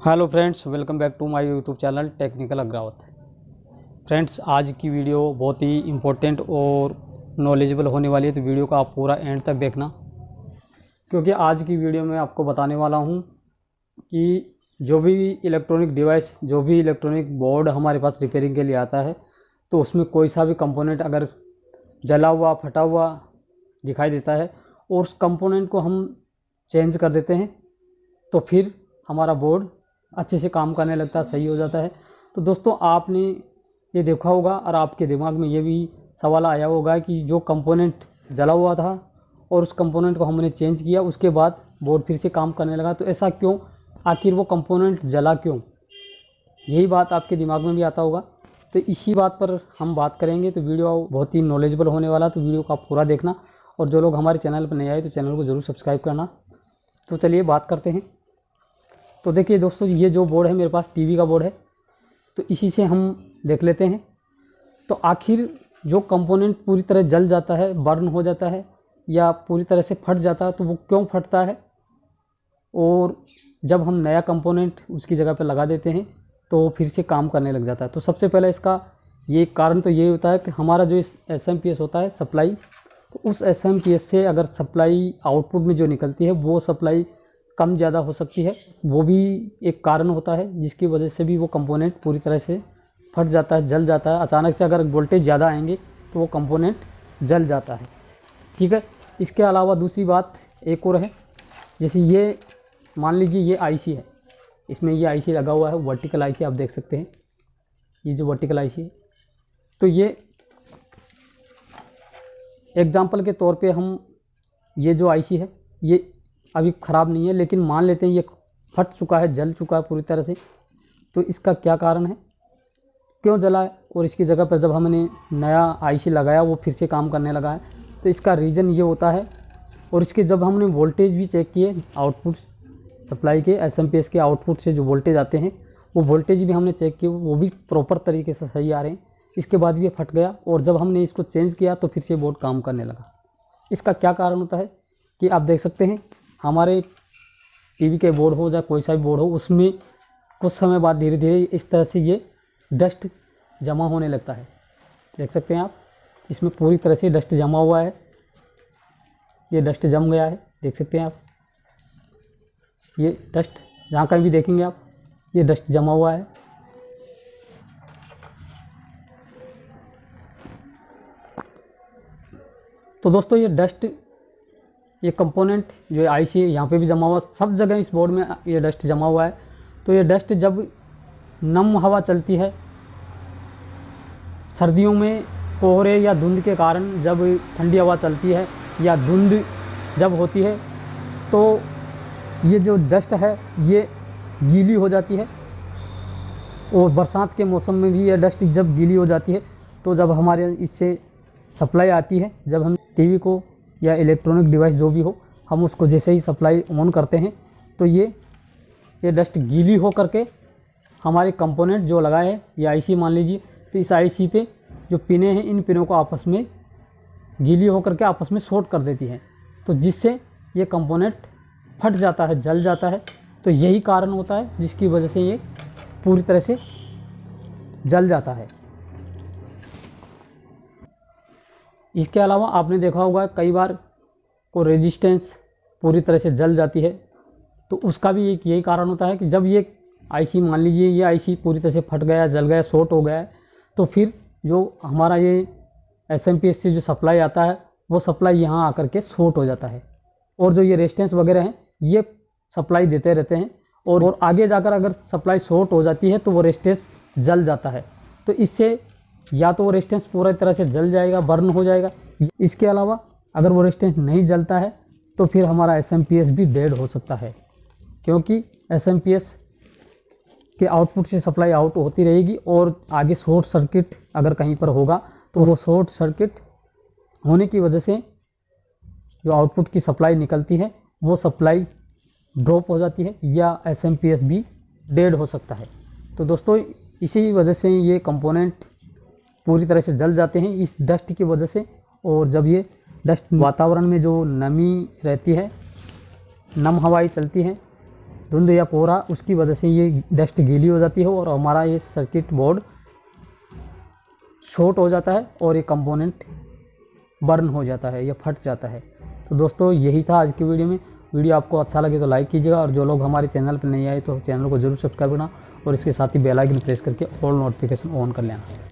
Hello friends, welcome back to my YouTube channel technical Agrawat. Friends, आज की video बहुत ही important और नॉलेजेबल होने वाली है, तो वीडियो को आप पूरा एंड तक देखना, क्योंकि आज की वीडियो में आपको बताने वाला हूं कि जो भी इलेक्ट्रॉनिक डिवाइस, जो भी इलेक्ट्रॉनिक बोर्ड हमारे पास रिपेयरिंग के लिए आता है, तो उसमें कोई सा भी कंपोनेंट अगर जला हुआ, फटा हुआ दिखाई देता है और उस कंपोनेंट को हम चेंज कर देते हैं, तो फिर हमारा बोर्ड अच्छे से काम करने लगता है, सही हो जाता है। तो दोस्तों, आपने ये देखा होगा और आपके दिमाग में ये भी सवाल आया होगा कि जो कंपोनेंट जला हुआ था और उस कंपोनेंट को हमने चेंज किया, उसके बाद बोर्ड फिर से काम करने लगा, तो ऐसा क्यों? आखिर वो कंपोनेंट जला क्यों? यही बात आपके दिमाग में भी आता होगा। तो इसी बात पर हम बात करेंगे। तो वीडियो बहुत ही नॉलेजेबल होने वाला, तो वीडियो को आप पूरा देखना। और जो लोग हमारे चैनल पर नए आए तो चैनल को ज़रूर सब्सक्राइब करना। तो चलिए बात करते हैं। तो देखिए दोस्तों, ये जो बोर्ड है मेरे पास टीवी का बोर्ड है, तो इसी से हम देख लेते हैं। तो आखिर जो कंपोनेंट पूरी तरह जल जाता है, बर्न हो जाता है या पूरी तरह से फट जाता है, तो वो क्यों फटता है, और जब हम नया कंपोनेंट उसकी जगह पर लगा देते हैं तो वो फिर से काम करने लग जाता है। तो सबसे पहले इसका ये कारण तो ये होता है कि हमारा जो SMPS होता है, सप्लाई, तो उस SMPS से अगर सप्लाई आउटपुट में जो निकलती है वो सप्लाई कम ज़्यादा हो सकती है, वो भी एक कारण होता है, जिसकी वजह से भी वो कंपोनेंट पूरी तरह से फट जाता है, जल जाता है। अचानक से अगर वोल्टेज ज़्यादा आएंगे तो वो कंपोनेंट जल जाता है। ठीक है। इसके अलावा दूसरी बात एक और है, जैसे ये मान लीजिए ये IC है, इसमें ये IC लगा हुआ है, वर्टिकल IC आप देख सकते हैं, ये जो वर्टिकल IC है। तो ये एग्जाम्पल के तौर पे हम ये जो IC है ये अभी ख़राब नहीं है, लेकिन मान लेते हैं ये फट चुका है, जल चुका है पूरी तरह से। तो इसका क्या कारण है, क्यों जला है, और इसकी जगह पर जब हमने नया IC लगाया वो फिर से काम करने लगा है, तो इसका रीज़न ये होता है। और इसके जब हमने वोल्टेज भी चेक किए, आउटपुट सप्लाई के SMPS के आउटपुट से जो वोल्टेज आते हैं, वो वोल्टेज भी हमने चेक किए, वो भी प्रॉपर तरीके से सही आ रहे हैं। इसके बाद भी ये फट गया, और जब हमने इसको चेंज किया तो फिर से बोर्ड काम करने लगा। इसका क्या कारण होता है कि आप देख सकते हैं, हमारे टीवी के बोर्ड हो या कोई सा भी बोर्ड हो, उसमें कुछ समय बाद धीरे धीरे इस तरह से ये डस्ट जमा होने लगता है। देख सकते हैं आप, इसमें पूरी तरह से डस्ट जमा हुआ है, ये डस्ट जम गया है, देख सकते हैं आप। ये डस्ट जहाँ कहीं भी देखेंगे आप, ये डस्ट जमा हुआ है। तो दोस्तों, ये डस्ट, ये कंपोनेंट जो IC है यहाँ पे भी जमा हुआ, सब जगह इस बोर्ड में ये डस्ट जमा हुआ है। तो ये डस्ट जब नम हवा चलती है, सर्दियों में कोहरे या धुंध के कारण जब ठंडी हवा चलती है या धुंध जब होती है, तो ये जो डस्ट है ये गीली हो जाती है। और बरसात के मौसम में भी ये डस्ट जब गीली हो जाती है, तो जब हमारे इससे सप्लाई आती है, जब हम टीवी को या इलेक्ट्रॉनिक डिवाइस जो भी हो, हम उसको जैसे ही सप्लाई ऑन करते हैं, तो ये डस्ट गीली हो करके हमारे कंपोनेंट जो लगाए हैं, ये IC मान लीजिए, तो इस IC पे जो पिनें हैं, इन पिनों को आपस में गीली हो करके आपस में शॉर्ट कर देती हैं, तो जिससे ये कंपोनेंट फट जाता है, जल जाता है। तो यही कारण होता है जिसकी वजह से ये पूरी तरह से जल जाता है। इसके अलावा आपने देखा होगा कई बार को रेजिस्टेंस पूरी तरह से जल जाती है, तो उसका भी एक यही कारण होता है कि जब ये IC, मान लीजिए ये IC पूरी तरह से फट गया, जल गया, शॉर्ट हो गया है, तो फिर जो हमारा ये SMPS से जो सप्लाई आता है, वो सप्लाई यहाँ आकर के शॉर्ट हो जाता है, और जो ये रेजिस्टेंस वगैरह हैं ये सप्लाई देते रहते हैं, और आगे जाकर अगर सप्लाई शॉर्ट हो जाती है तो वो रेजिस्टेंस जल जाता है। तो इससे या तो वो रेजिस्टेंस पूरी तरह से जल जाएगा, बर्न हो जाएगा। इसके अलावा अगर वो रेजिस्टेंस नहीं जलता है तो फिर हमारा SMPS भी डेड हो सकता है, क्योंकि SMPS के आउटपुट से सप्लाई आउट होती रहेगी, और आगे शॉर्ट सर्किट अगर कहीं पर होगा तो वो शॉर्ट सर्किट होने की वजह से जो आउटपुट की सप्लाई निकलती है वो सप्लाई ड्रॉप हो जाती है, या SMPS भी डेड हो सकता है। तो दोस्तों, इसी वजह से ये कंपोनेंट पूरी तरह से जल जाते हैं इस डस्ट की वजह से। और जब ये डस्ट वातावरण में जो नमी रहती है, नम हवाएं चलती हैं, धुंध या कोहरा, उसकी वजह से ये डस्ट गीली हो जाती है और हमारा ये सर्किट बोर्ड शॉर्ट हो जाता है और ये कंपोनेंट बर्न हो जाता है या फट जाता है। तो दोस्तों यही था आज की वीडियो में। वीडियो आपको अच्छा लगे तो लाइक कीजिएगा और जो लोग हमारे चैनल पर नहीं आए तो चैनल को जरूर सब्सक्राइब करना और इसके साथ ही बेल आइकन प्रेस करके ऑल नोटिफिकेशन ऑन कर लेना।